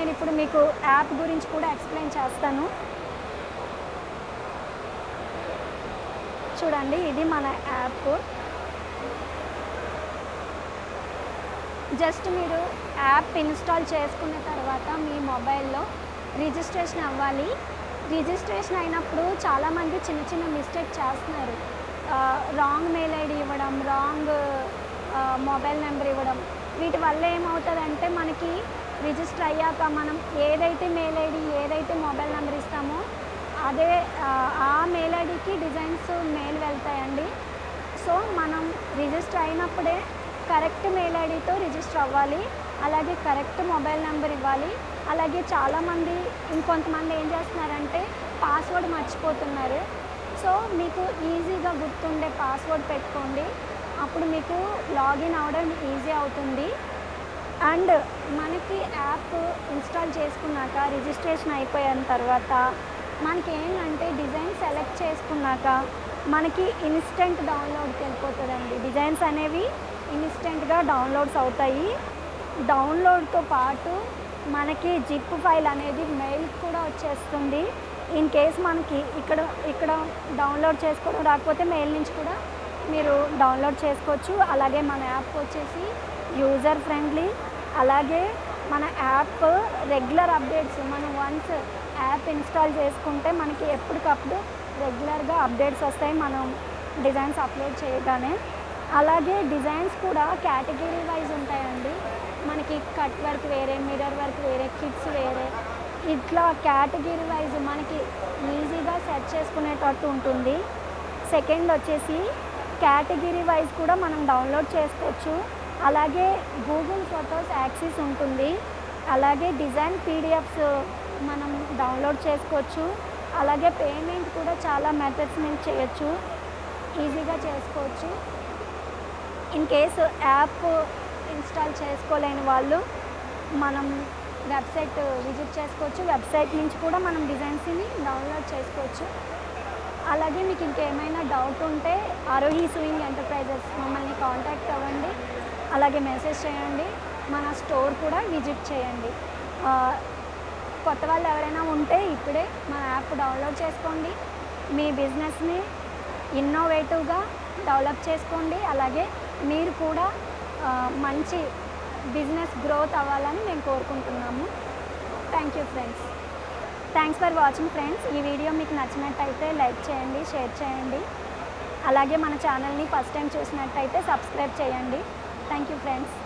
నేను ఇప్పుడు మీకు యాప్ గురించి కూడా ఎక్స్ప్లెయిన్ చేస్తాను. చూడండి, ఇది మన యాప్. జస్ట్ మీరు యాప్ ఇన్స్టాల్ చేసుకున్న తర్వాత మీ మొబైల్లో రిజిస్ట్రేషన్ అవ్వాలి. రిజిస్ట్రేషన్ అయినప్పుడు చాలామంది చిన్న చిన్న మిస్టేక్ చేస్తున్నారు. రాంగ్ మెయిల్ ఐడి ఇవ్వడం, రాంగ్ మొబైల్ నెంబర్ ఇవ్వడం. వీటి వల్ల ఏమవుతుందంటే మనకి రిజిస్టర్ అయ్యాక మనం ఏదైతే మెయిల్ ఐడి, ఏదైతే మొబైల్ నెంబర్ ఇస్తామో అదే ఆ మెయిల్ ఐడికి డిజైన్స్ మెయిల్ వెళ్తాయండి. సో మనం రిజిస్టర్ అయినప్పుడే కరెక్ట్ మెయిల్ ఐడితో రిజిస్టర్ అవ్వాలి. అలాగే కరెక్ట్ మొబైల్ నెంబర్ ఇవ్వాలి. అలాగే చాలామంది ఇంకొంతమంది ఏం చేస్తున్నారంటే పాస్వర్డ్ మర్చిపోతున్నారు. సో మీకు ఈజీగా గుర్తుండే పాస్వర్డ్ పెట్టుకోండి. అప్పుడు మీకు లాగిన్ అవ్వడం ఈజీ అవుతుంది. అండ్ మనకి యాప్ ఇన్స్టాల్ చేసుకున్నాక రిజిస్ట్రేషన్ అయిపోయిన తర్వాత మనకి ఏంటంటే డిజైన్ సెలెక్ట్ చేసుకున్నాక మనకి ఇన్స్టెంట్ డౌన్లోడ్కి వెళ్ళిపోతుందండి. డిజైన్స్ అనేవి ఇన్స్టెంట్గా డౌన్లోడ్స్ అవుతాయి. డౌన్లోడ్తో పాటు మనకి జిప్ ఫైల్ అనేది మెయిల్ కూడా వచ్చేస్తుంది. ఇన్ కేస్ మనకి ఇక్కడ డౌన్లోడ్ చేసుకోవడం రాకపోతే మెయిల్ నుంచి కూడా మీరు డౌన్లోడ్ చేసుకోవచ్చు. అలాగే మన యాప్ వచ్చేసి యూజర్ ఫ్రెండ్లీ. అలాగే మన యాప్ రెగ్యులర్ అప్డేట్స్, మనం వన్స్ యాప్ ఇన్స్టాల్ చేసుకుంటే మనకి ఎప్పటికప్పుడు రెగ్యులర్గా అప్డేట్స్ వస్తాయి మనం డిజైన్స్ అప్లోడ్ చేయగానే. అలాగే డిజైన్స్ కూడా కేటగిరీ వైజ్ ఉంటాయండి. మనకి కట్ వర్క్ వేరే, మిర్రర్ వర్క్ వేరే, కిడ్స్ వేరే, ఇట్లా కేటగిరీ వైజ్ మనకి ఈజీగా సెర్చ్ చేసుకునేటట్టు ఉంటుంది. సెకండ్ వచ్చేసి కేటగిరీ వైజ్ కూడా మనం డౌన్లోడ్ చేసుకోవచ్చు. అలాగే గూగుల్ ఫొటోస్ యాక్సెస్ ఉంటుంది. అలాగే డిజైన్ పీడిఎఫ్స్ మనం డౌన్లోడ్ చేసుకోవచ్చు. అలాగే పేమెంట్ కూడా చాలా మెథడ్స్ నుంచి చేయొచ్చు, ఈజీగా చేసుకోవచ్చు. ఇన్ కేసు యాప్ ఇన్స్టాల్ చేసుకోలేని వాళ్ళు మనం వెబ్సైట్ విజిట్ చేసుకోవచ్చు. వెబ్సైట్ నుంచి కూడా మనం డిజైన్స్ని డౌన్లోడ్ చేసుకోవచ్చు. అలాగే మీకు ఇంకేమైనా డౌట్ ఉంటే ఆరోహి సూయింగ్ ఎంటర్ప్రైజెస్ మమ్మల్ని కాంటాక్ట్ అవ్వండి. అలాగే మెసేజ్ చేయండి. మన స్టోర్ కూడా విజిట్ చేయండి. కొత్త వాళ్ళు ఎవరైనా ఉంటే ఇప్పుడే మన యాప్ డౌన్లోడ్ చేసుకోండి. మీ బిజినెస్ని ఇన్నోవేటివ్గా డెవలప్ చేసుకోండి. అలాగే మీరు కూడా మంచి బిజినెస్ గ్రోత్ అవ్వాలని మేము కోరుకుంటున్నాము. Thank you friends. Thanks for watching friends. ఈ వీడియో మీకు నచ్చినట్టయితే లైక్ చేయండి, షేర్ చేయండి. అలాగే మన ఛానల్ని ఫస్ట్ టైం చూసినట్టయితే సబ్స్క్రైబ్ చేయండి. Thank you friends.